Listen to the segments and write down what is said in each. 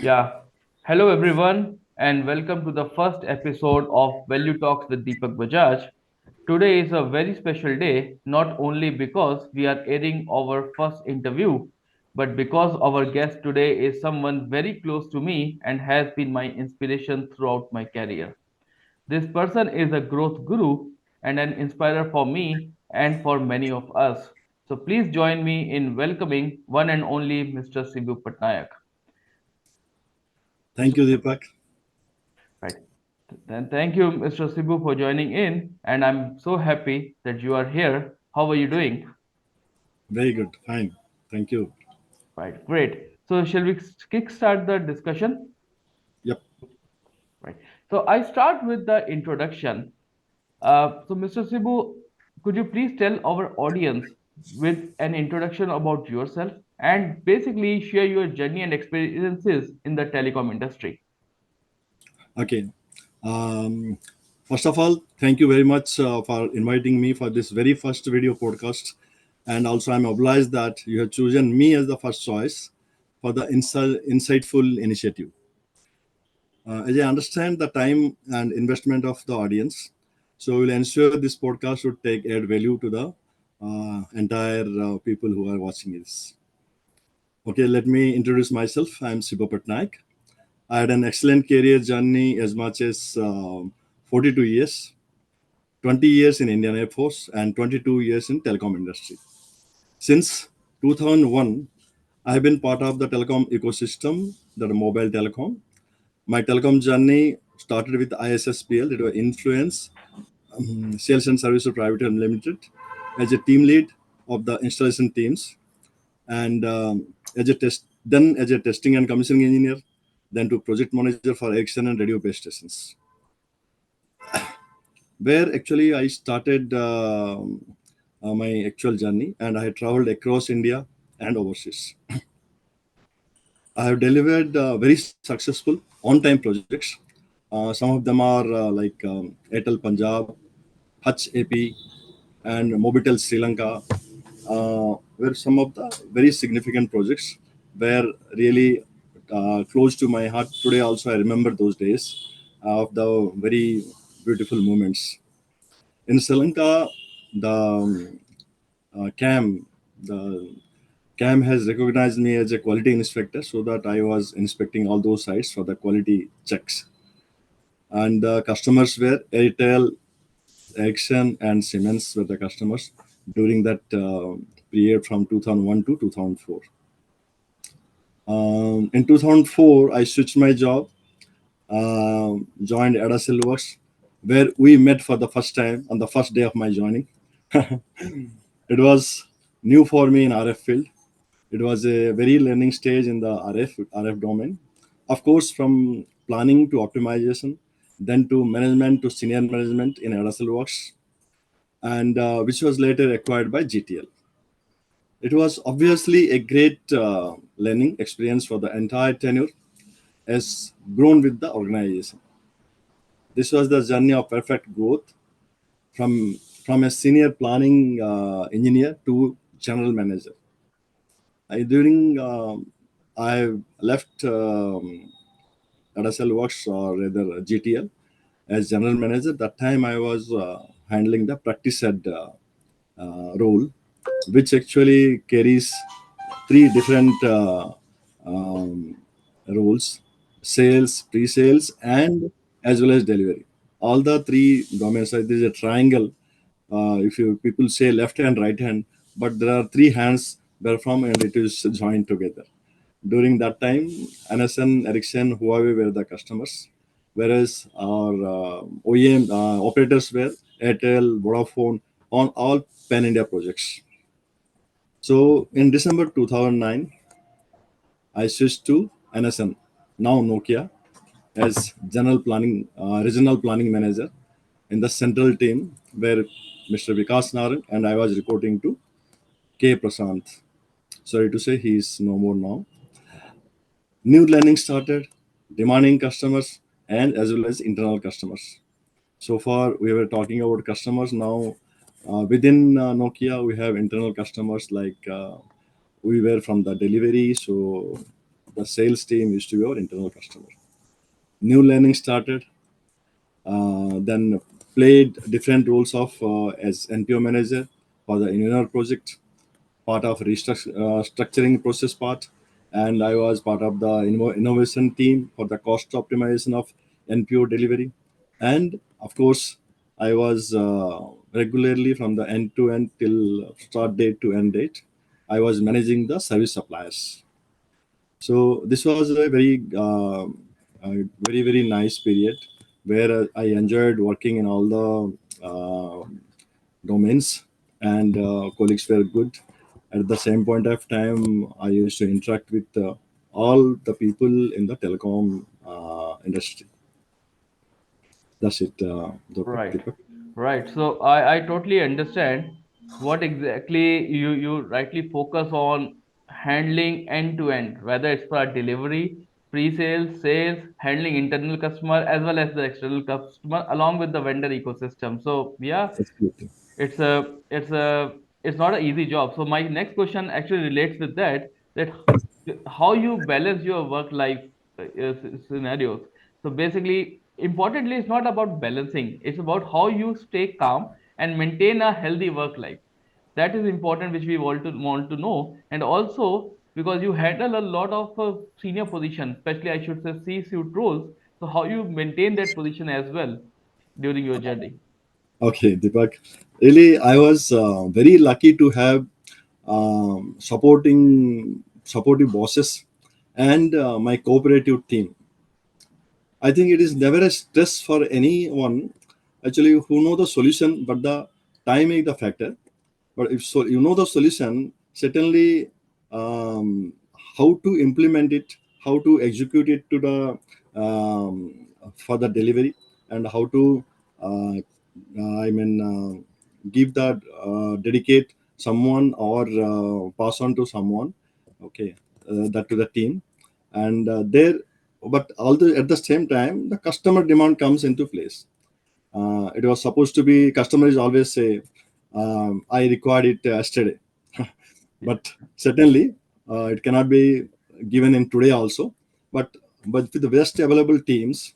Yeah. Hello, everyone, and welcome to the first episode of Value Talks with Deepak Bajaj. Today is a very special day, not only because we are airing our first interview, but because our guest today is someone very close to me and has been my inspiration throughout my career. This person is a growth guru and an inspirer for me and for many of us. So please join me in welcoming one and only Mr. Sibu Patnaik. Thank you, Deepak. Right. Then thank you, Mr. Sibu, for joining in, and I'm so happy that you are here. How are you doing? Very good. Fine. Thank you. Right, great. So shall we kickstart the discussion? Yep. Right. So I start with the introduction. So Mr. Sibu, could you please tell our audience with an introduction about yourself and basically share your journey and experiences in the telecom industry? Okay. Um, First of all, thank you very much for inviting me for this very first video podcast. And also, I'm obliged that you have chosen me as the first choice for the insightful initiative. As I understand the time and investment of the audience, so we'll ensure this podcast should take add value to the entire people who are watching this. Okay, let me introduce myself. I'm Sibo Patnaik. I had an excellent career journey as much as 42 years, 20 years in Indian Air Force and 22 years in telecom industry. Since 2001, I have been part of the telecom ecosystem, the mobile telecom. My telecom journey started with ISSPL, it was Influence Sales and Services Private Limited, as a team lead of the installation teams and then as a testing and commissioning engineer, then to project manager for Ericsson and radio base stations, where actually I started my actual journey, and I had traveled across India and overseas. I have delivered very successful on-time projects. Some of them are Airtel Punjab, Hutch AP, and Mobitel Sri Lanka, were some of the very significant projects were really close to my heart. Today also I remember those days of the very beautiful moments. In Sri Lanka, the CAM, the CAM has recognized me as a quality inspector so that I was inspecting all those sites for the quality checks. And the customers were Airtel, Ericsson, and Siemens were the customers during that period from 2001 to 2004. In 2004, I switched my job, joined ADA Cellworks, where we met for the first time on the first day of my joining. It was new for me in RF field. It was a very learning stage in the RF domain. Of course, from planning to optimization, then to management to senior management in ADA Cellworks, and which was later acquired by GTL. It was obviously a great learning experience for the entire tenure has grown with the organization. This was the journey of perfect growth from from a senior planning engineer to general manager. During I left Adasel Works or rather GTL as general manager. That time I was handling the practice head role, which actually carries three different um, roles: sales, pre-sales, and as well as delivery. All the three domains. There is a triangle. If you people say left hand, right hand, but there are three hands from, and it is joined together. During that time, NSN, Ericsson, Huawei were the customers, whereas our OEM operators were Airtel, Vodafone on all pan India projects. So in December 2009, I switched to NSN, now Nokia, as regional planning manager in the central team where Mr. Vikas Naran and I was reporting to K. Prasant. Sorry to say he is no more now. New learning started, demanding customers and as well as internal customers. So far, we were talking about customers. Now, within Nokia, we have internal customers like we were from the delivery. So the sales team used to be our internal customer. New learning started, then played different roles of as NPO manager for the inner project, part of structuring process part, and I was part of the innovation team for the cost optimization of NPO delivery, and of course I was regularly from the end to end till start date to end date. I was managing the service suppliers. So this was a very nice period where I enjoyed working in all the domains, and colleagues were good. At the same point of time, I used to interact with all the people in the telecom industry. That's it, Right, Deepak. right. So I totally understand what exactly you rightly focus on handling end to end, whether it's for delivery, pre-sales, sales, handling internal customer as well as the external customer, along with the vendor ecosystem. So yeah, Absolutely. it's a it's a it's not an easy job. So my next question actually relates with that, that how you balance your work life scenarios. So basically, importantly, it's not about balancing, it's about how you stay calm and maintain a healthy work life. That is important, which we want to know. And also because you handle a lot of senior position, especially I should say C-suite roles, so how you maintain that position as well during your journey. Okay, Deepak. Really, I was very lucky to have supportive bosses and my cooperative team. I think it is never a stress for anyone actually who know the solution, but the time is the factor. But if so, you know the solution, certainly um, how to implement it, how to execute it to the for the delivery, and how to give that dedicate someone or pass on to someone. Okay, that to the team, and there. But although at the same time, the customer demand comes into place. It was supposed to be customers always say, I required it yesterday. But certainly it cannot be given in today also. But with the best available teams,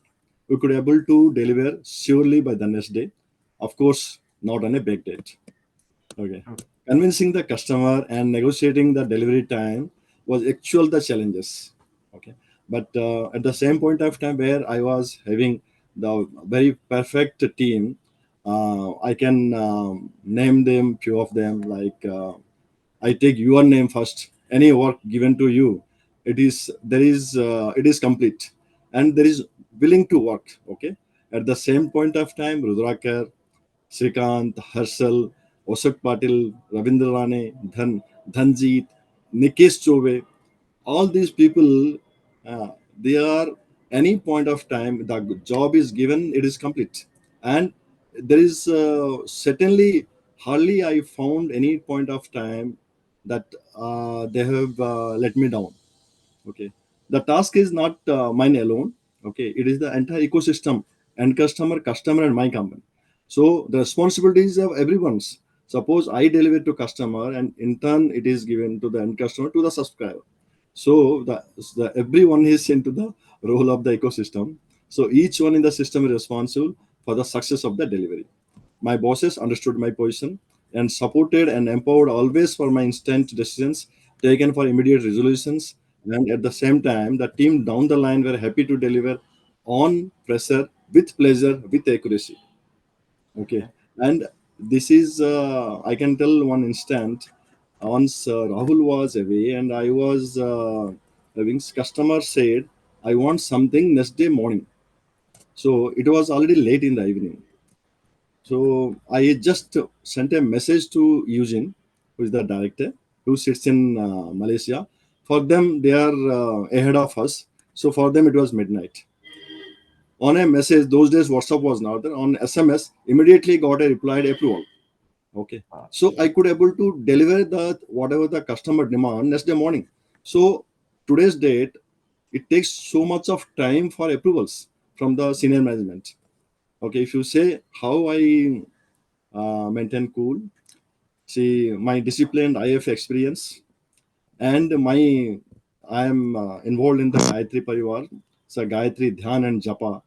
we could able to deliver surely by the next day. Of course, not on a big date. Okay. Convincing the customer and negotiating the delivery time was actual the challenges. Okay. But at the same point of time where I was having the very perfect team, I can name them few of them like I take your name first. Any work given to you, it is complete, and there is willing to work. Okay. At the same point of time, Rudrakar, Srikant, Harshal, Ashok Patil, Ravindra Rane, Dhanjit, Nikesh Chove, all these people, they are any point of time the job is given, it is complete, and there is certainly hardly I found any point of time that they have let me down. Okay, the task is not mine alone. Okay, it is the entire ecosystem and customer and my company. So the responsibilities of everyone's. Suppose I deliver to customer and in turn it is given to the end customer to the subscriber. So the everyone is into the role of the ecosystem. So each one in the system is responsible for the success of the delivery. My bosses understood my position and supported and empowered always for my instant decisions taken for immediate resolutions. And at the same time, the team down the line were happy to deliver on pressure, with pleasure, with accuracy. Okay. Okay. And this is, I can tell one instant. Once Rahul was away and I was having customer said, I want something next day morning. So it was already late in the evening. So I just sent a message to Eugene, who is the director, who sits in Malaysia. For them, they are ahead of us. So for them, it was midnight. On a message, those days WhatsApp was not there. On SMS, immediately got a replied approval. Okay. So I could able to deliver the whatever the customer demand next day morning. So today's date, it takes so much of time for approvals from the senior management. Okay, if you say how I maintain cool, see my disciplined IF experience and my I am involved in the Gayatri Parivar. So Gayatri Dhyan and Japa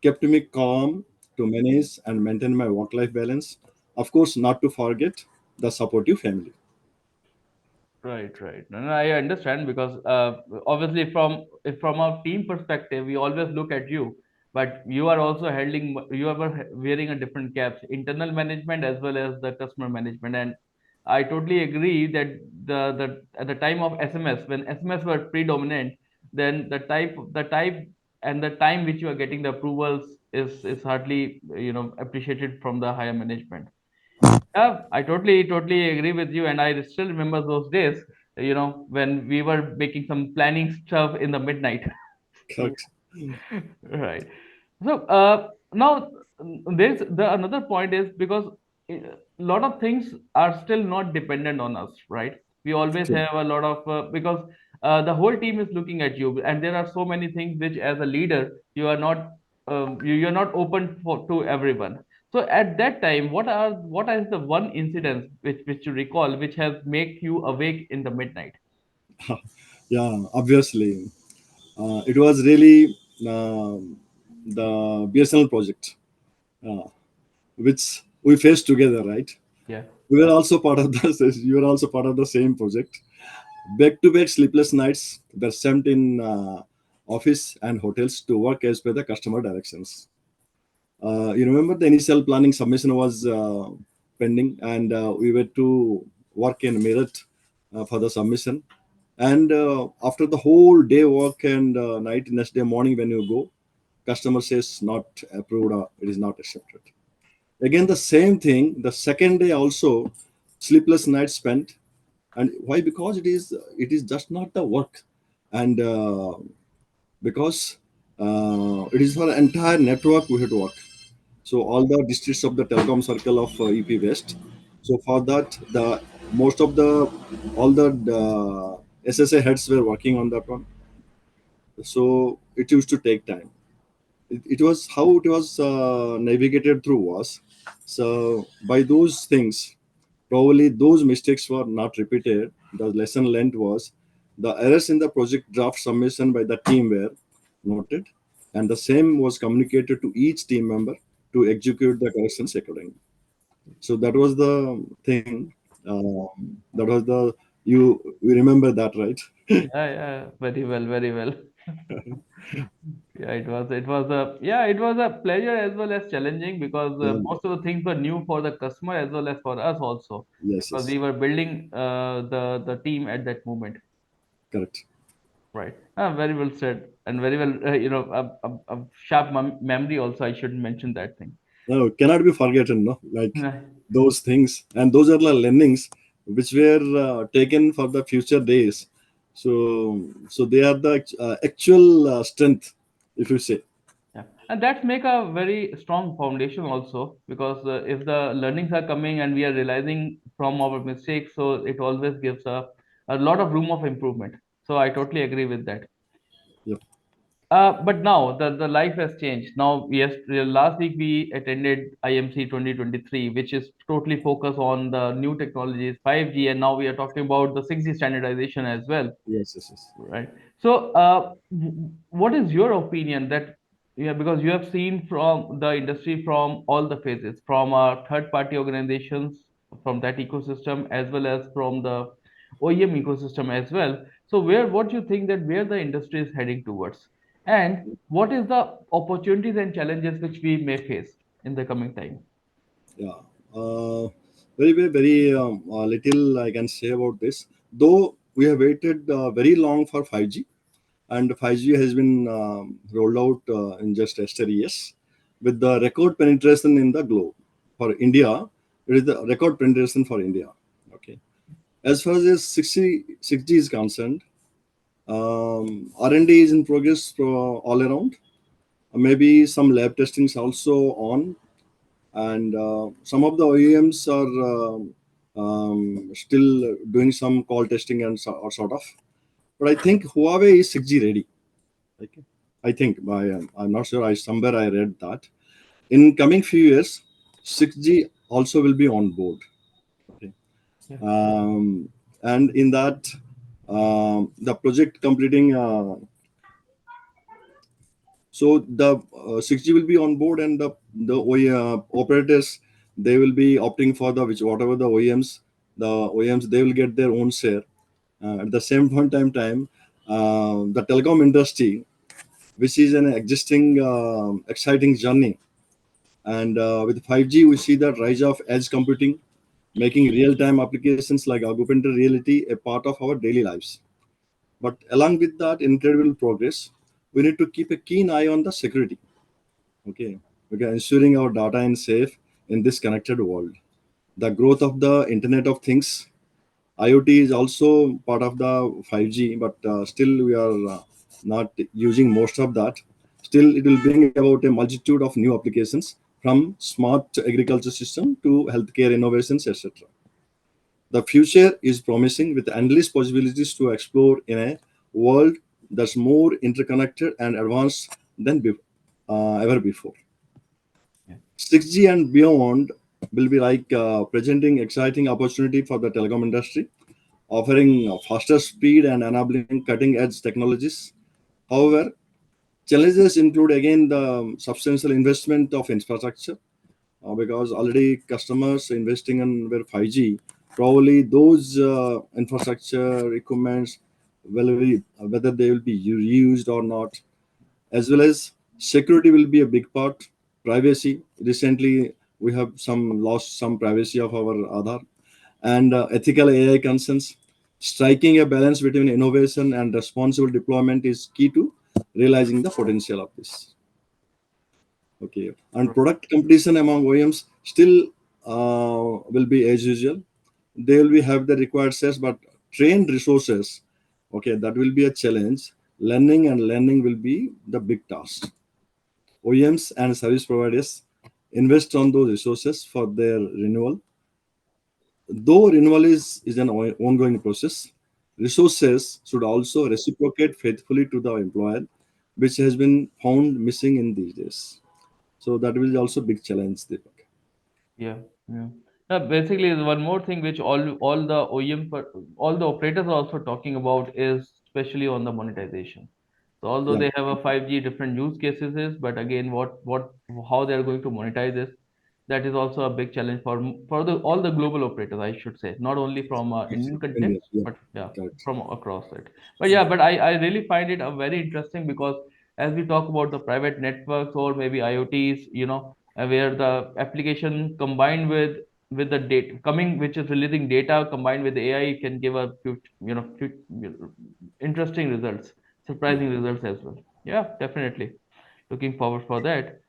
kept me calm to manage and maintain my work-life balance. Of course, not to forget the supportive family. Right, right. No, no, I understand because obviously from our team perspective, we always look at you, but you are also handling, you are wearing a different caps, internal management as well as the customer management. And I totally agree that the at the time of SMS, when SMS were predominant, then the type and the time which you are getting the approvals is hardly appreciated from the higher management. Yeah, I totally agree with you, and I still remember those days. When we were making some planning stuff in the midnight. So, Correct. right. So now there's the another point is because a lot of things are still not dependent on us, right? We always True. have a lot of because the whole team is looking at you, and there are so many things which, as a leader, you're not open to everyone. So at that time, what is the one incident which you recall which has make you awake in the midnight? Yeah, obviously. It was really the BSNL project, uh, which we faced together, right? Yeah. We were also part of the. You were also part of the same project. Back-to-back sleepless nights were spent in office and hotels to work as per the customer directions. You remember the initial planning submission was pending, and we were to work in Meerut for the submission. And after the whole day work and night, next day morning when you go, customer says not approved or it is not accepted. Again, the same thing. The second day also, sleepless nights spent, and why? Because it is just not the work, and because it is for the entire network we have to work. So all the districts of the telecom circle of EP West. So for that, the most of the all the SSA heads were working on that one. So it used to take time. It was how it was navigated through was so by those things. Probably those mistakes were not repeated. The lesson learned was the errors in the project draft submission by the team were noted, and the same was communicated to each team member to execute the corrections accordingly. So that was the thing. That was the you remember that, right? Yeah, yeah, very well, very well. Yeah, it was a pleasure as well as challenging because Yeah, most of the things were new for the customer as well as for us also yes, because yes, we were building the team at that moment. correct. Right. Very well said, and very well, a sharp memory also. I shouldn't mention that thing. No, cannot be forgotten. No, like Yeah, those things, and those are the learnings which were taken for the future days. So they are the actual strength, if you say. yeah. And that's make a very strong foundation also because if the learnings are coming and we are realizing from our mistakes, so it always gives a lot of room of improvement. So I totally agree with that. Yep. But now the life has changed. Now, yes, last week we attended IMC 2023, which is totally focused on the new technologies, 5G, and now we are talking about the 6G standardization as well. Yes, yes, yes. Right. So, what is your opinion that, yeah, because you have seen from the industry from all the phases, from third-party organizations, from that ecosystem, as well as from the OEM ecosystem as well. So, what do you think that where the industry is heading towards, and what is the opportunities and challenges which we may face in the coming time? Yeah. Uh, very little I can say about this. Though we have waited very long for 5G, and 5G has been rolled out in just yesterday, yes, with the record penetration in the globe. For India, it is the record penetration for India. Okay. As far as 6G is concerned, R&D is in progress all around. Maybe some lab testings also on, and some of the OEMs are still doing some call testing and or sort of. But I think Huawei is 6G ready. Okay. I think I'm not sure. I somewhere I read that in coming few years, 6G also will be on board. Okay. Yeah. Um, and in that, The project completing. So the 6G will be on board, and the operators, they will be opting for the which whatever the OEMs they will get their own share. At the same point time, the telecom industry, which is an existing exciting journey, and with 5G we see the rise of edge computing, making real-time applications like augmented reality a part of our daily lives. But along with that incredible progress, we need to keep a keen eye on the security. Okay, okay, ensuring our data is safe in this connected world. The growth of the Internet of Things, IoT, is also part of the 5G, but still we are not using most of that. Still, it will bring about a multitude of new applications, from smart agriculture system to healthcare innovations, etc. The future is promising with endless possibilities to explore in a world that's more interconnected and advanced than ever before. Yeah. 6G and beyond will be like presenting exciting opportunity for the telecom industry, offering faster speed and enabling cutting edge technologies. However, challenges include again the substantial investment of infrastructure, because already customers investing in their 5G, probably those infrastructure equipments will be, whether they will be reused or not, as well as security will be a big part. Privacy, recently we have some lost some privacy of our Aadhaar, and ethical AI concerns. Striking a balance between innovation and responsible deployment is key to realizing the potential of this. Okay, and product competition among OEMs still will be as usual. They will be have the required sets, but trained resources. Okay, that will be a challenge. Learning will be the big task. OEMs and service providers invest on those resources for their renewal. Though renewal is an ongoing process, resources should also reciprocate faithfully to the employer, which has been found missing in these days. So that will also big challenge, Deepak. Yeah, yeah. Basically, there's one more thing which all the all the operators are also talking about is especially on the monetization. So although Yeah, they have a 5G different use cases is, but again, what how they are going to monetize this, that is also a big challenge for the all the global operators, I should say, not only from Indian India. context, Yeah, but yeah, correct. from across it. But yeah, but I really find it a very interesting because as we talk about the private networks or maybe IoTs, where the application combined with the data coming, which is releasing data combined with AI, can give a interesting results, Yeah. surprising results as well. Yeah, definitely looking forward for that.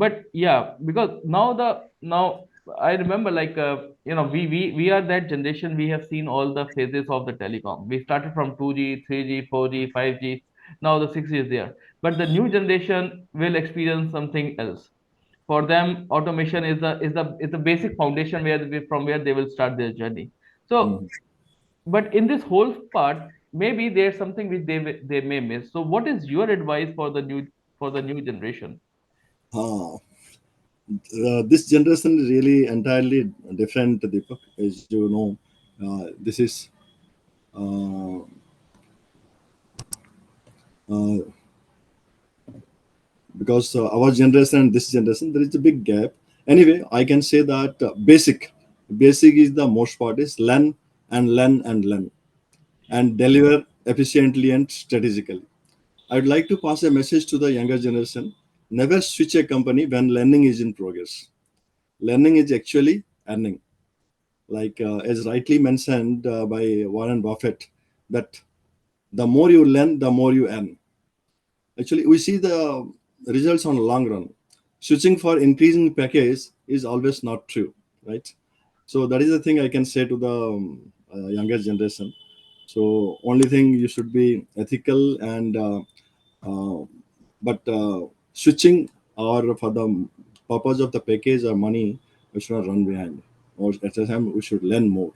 But yeah, because now I remember, like, we are that generation. We have seen all the phases of the telecom. We started from 2G, 3G, 4G, 5G. Now the 6G is there, but the new generation will experience something else. For them, automation is the basic foundation from where they will start their journey. So, Mhm. but in this whole part, maybe there's something which they may miss. So what is your advice for the new generation? Ah, this generation is really entirely different, Deepak. As you know, this is uh, uh, because our generation and this generation there is a big gap. Anyway, I can say that basic is the most part is learn and deliver efficiently and strategically. I'd like to pass a message to the younger generation: never switch a company when learning is in progress. Learning is actually earning, like as rightly mentioned by Warren Buffett, that the more you learn the more you earn. Actually, we see the results on long run. Switching for increasing package is always not true, right? So that is the thing I can say to the younger generation. So only thing, you should be ethical, and uh, but switching or for the purpose of the package or money, we should not run behind. Or at the time, we should learn more.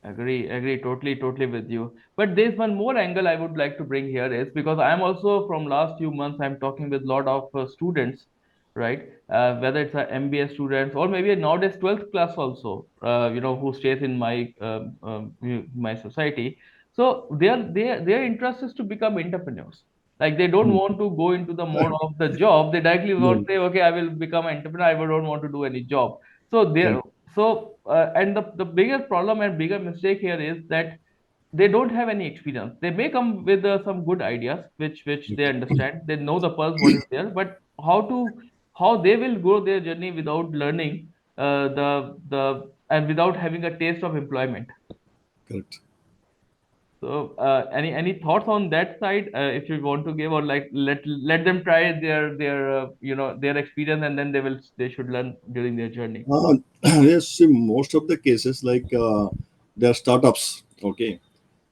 Agree, totally with you. But there's one more angle I would like to bring here is because I'm also from last few months I'm talking with a lot of students, right? Whether it's a MBA students or maybe nowadays 12th class also, who stays in my society. So their interest is to become entrepreneurs. Like they don't Hmm. want to go into the mode of the job. They directly Hmm. want to say, okay, I will become an entrepreneur. I don't want to do any job. So Correct. there, and the biggest problem and bigger mistake here is that they don't have any experience. They may come with some good ideas, which they understand. They know the pulse what is there, but how they will grow their journey without learning the and without having a taste of employment. Correct. So, any thoughts on that side, if you want to give, or like let them try their experience, and then they should learn during their journey. Yes, see, most of the cases, like they are startups. Okay,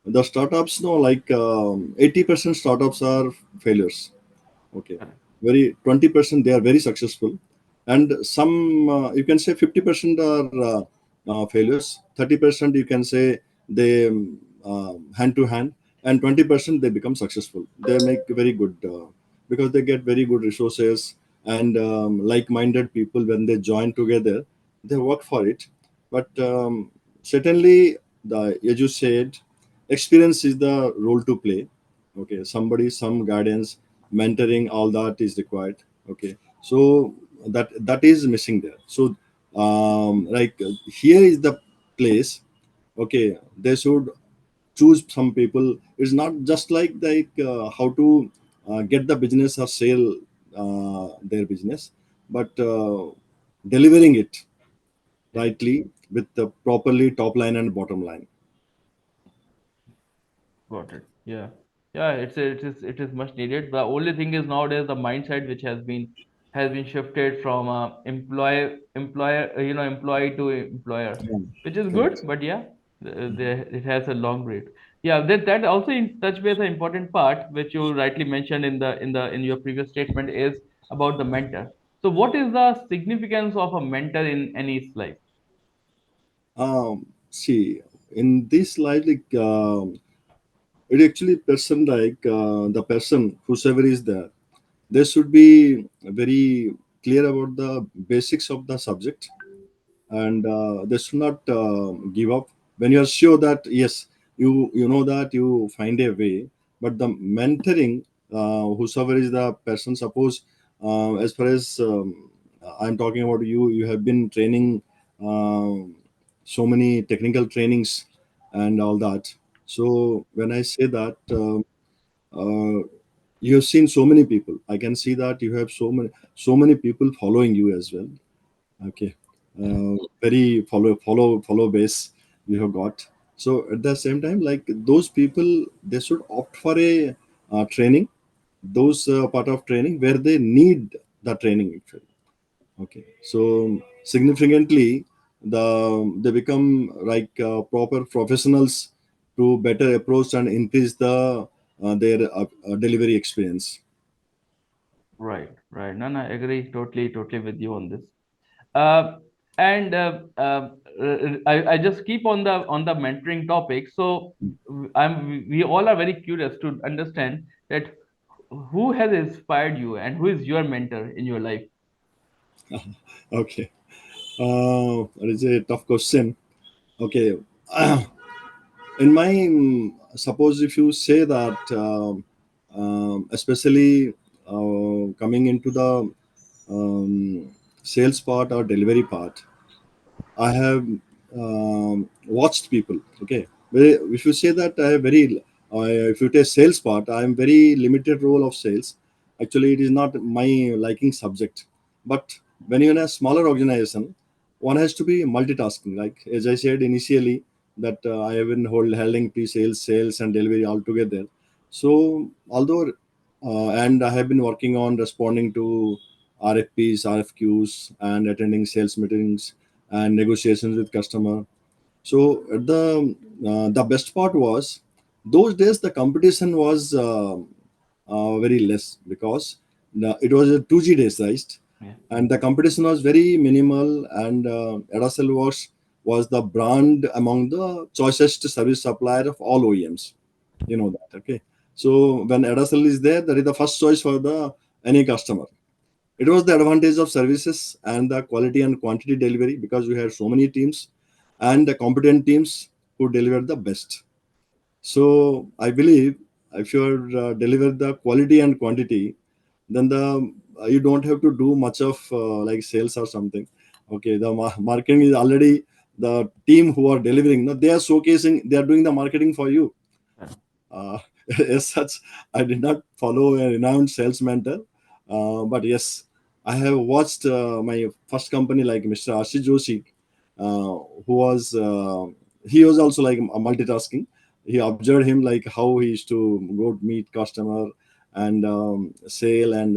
the startups, no, like 80% startups are failures. Okay, Correct. very 20% they are very successful, and some you can say 50% are failures. 30% you can say they hand to hand, and 20% they become successful. They make very good because they get very good resources and like-minded people. When they join together, they work for it. But certainly, the as you said, experience is the role to play. Okay, somebody, some guidance, mentoring, all that is required. Okay, so that is missing there. So like here is the place. Okay, they should choose some people. It's not just like how to get the business or sell their business, but delivering it Yeah. rightly with the properly top line and bottom line. Got it. Yeah. Yeah, it is much needed. The only thing is nowadays the mindset which has been shifted from employee to employer, Yeah, which is good, correct. but yeah, it has a long road. Yeah, that also in touch base an important part which you rightly mentioned in your previous statement is about the mentor. So what is the significance of a mentor in any life? See, in this life, like it actually person like the person whosoever is there, they should be very clear about the basics of the subject, and they should not give up when you are sure that yes, you know that you find a way. But the mentoring, whosoever is the person, suppose as far as I'm talking about you, you have been training so many technical trainings and all that. So when I say that you have seen so many people, I can see that you have so many people following you as well. Okay, very follow base you have got. So at the same time, like those people, they should opt for a training, those part of training where they need the training actually. Okay, so significantly, they become like proper professionals to better approach and increase their delivery experience. Right, right. No, no, I agree totally with you on this. Uh, and I just keep on the mentoring topic. So we all are very curious to understand that who has inspired you and who is your mentor in your life. Okay, that is a tough question. Okay, in my suppose if you say that especially coming into the sales part or delivery part, I have watched people. Okay, if you say that I have very, if you take sales part, I am very limited role of sales. Actually, it is not my liking subject. But when you're in a smaller organization, one has to be multitasking. Like as I said initially, that I have been holding pre-sales, sales, and delivery all together. So although and I have been working on responding to RFPs, RFQs, and attending sales meetings and negotiations with customer. So at the best part was those days the competition was very less because it was a 2G days, right? Yeah. And the competition was very minimal, and ADA Cellworks was the brand among the choicest service supplier of all OEMs. You know that, okay? So when ADA Cell is there, that is the first choice for the any customer. It was the advantage of services and the quality and quantity delivery because we had so many teams and the competent teams who delivered the best. So I believe if you are deliver the quality and quantity, then the you don't have to do much of like sales or something. Okay, the marketing is already the team who are delivering. No, they are showcasing. They are doing the marketing for you. Correct. uh, as such, I did not follow a renowned sales mentor, but yes, I have watched my first company like Mr. Ashi Joshi, who was he was also like a multitasking. He observed him like how he used to go meet customer and sale and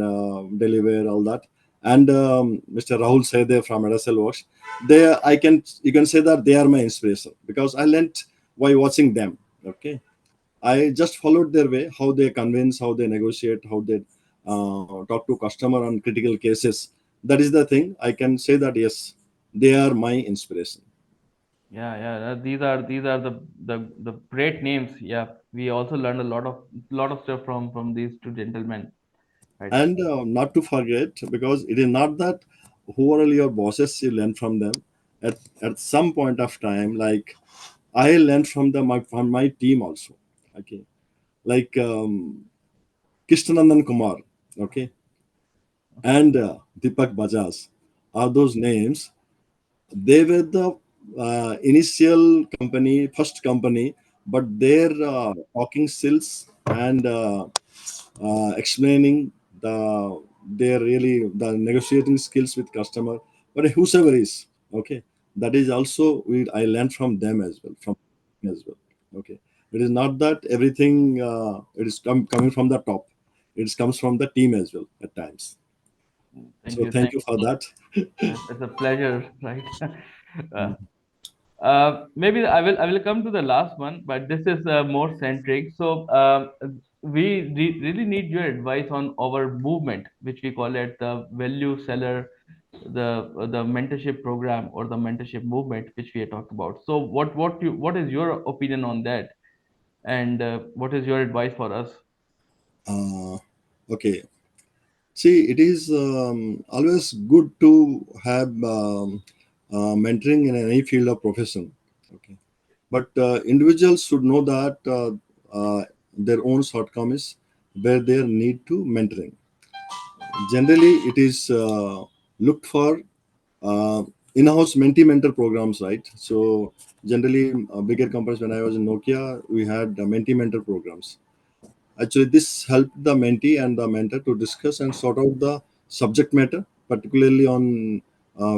deliver all that. And Mr. Rahul Saide from ADA Cellworks, they I can you can say that they are my inspiration because I learned by watching them. Okay, I just followed their way, how they convince, how they negotiate, how they talk to customer on critical cases. That is the thing. I can say that yes, they are my inspiration. Yeah, yeah. These are the great names. Yeah, we also learned a lot of stuff from these two gentlemen. Right. And not to forget, because it is not that who are all your bosses, you learn from them. At some point of time, like I learned from my team also. Okay, like Krishnanandan Kumar. Okay, Okay. and Deepak Bajaj are those names. They were the initial company, first company, but their talking skills and explaining their really the negotiating skills with customer, but whosoever is okay, that is also I learned from them as well, from as well. Okay, it is not that everything it is coming from the top. It comes from the team as well at times. Thank So you. thank Thank you for that. you. It's a pleasure, right? Maybe I will come to the last one, but this is more centric. So we really need your advice on our movement, which we call it the value seller, the mentorship program or the mentorship movement, which we had talked about. So what is your opinion on that, and what is your advice for us? uh, okay, see, it is always good to have mentoring in any field of profession. Okay, but individuals should know that their own shortcomings where they need to mentoring. Generally, it is looked for uh, in-house mentee mentor programs, right? So generally, bigger companies. When I was in Nokia, we had mentee mentor programs. Actually, this helped the mentee and the mentor to discuss and sort out the subject matter, particularly on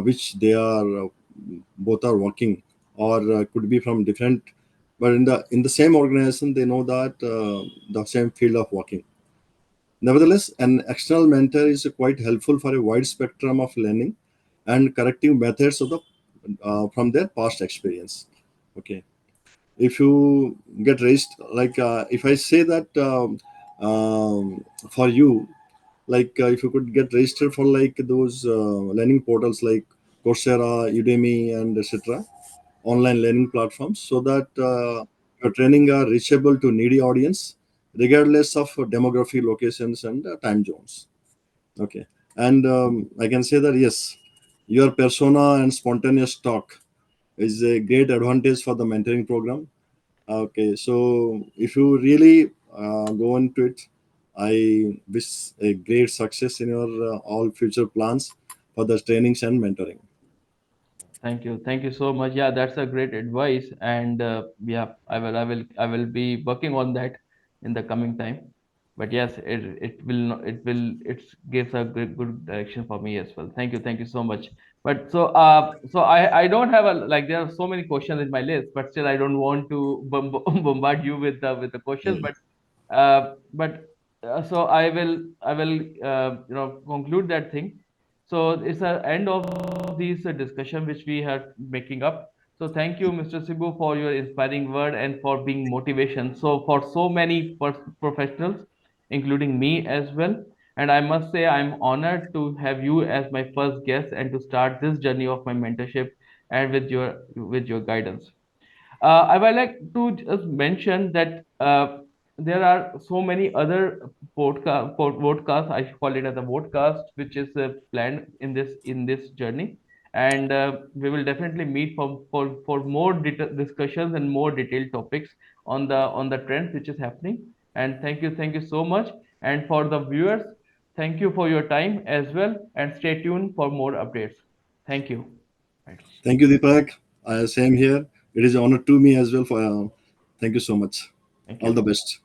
which they are both are working, or could be from different, but in the same organization, they know that the same field of working. Nevertheless, an external mentor is quite helpful for a wide spectrum of learning and corrective methods of the from their past experience. Okay, if you get raised like if I say that for you, like if you could get registered for like those learning portals like Coursera, Udemy, and etc., online learning platforms, so that your training are reachable to needy audience regardless of demography, locations, and time zones. Okay, and I can say that yes, your persona and spontaneous talk is a great advantage for the mentoring program. Okay, so if you really go into it, I wish a great success in your all future plans for the trainings and mentoring. Thank you so much. Yeah, that's a great advice, and yeah, I will be working on that in the coming time. But yes, it will not, it gives a good direction for me as well. Thank you so much. But so I don't have a like there are so many questions in my list, but still I don't want to bombard you with the questions. Yeah. But so I will conclude that thing. So it's the end of this discussion which we are making up. So thank you, Mr. Sibu, for your inspiring word and for being motivation. So for so many professionals, including me as well. And I must say I'm honored to have you as my first guest and to start this journey of my mentorship and with your guidance. I would like to just mention that there are so many other podcasts. I call it as a podcast, which is planned in this journey, and we will definitely meet for more discussions and more detailed topics on the trends which is happening. And thank you so much. And for the viewers, thank you for your time as well, and stay tuned for more updates. Thank you. Right. Thank you, Deepak. Same here. It is an honor to me as well. For Thank you so much. Thank All the you. best.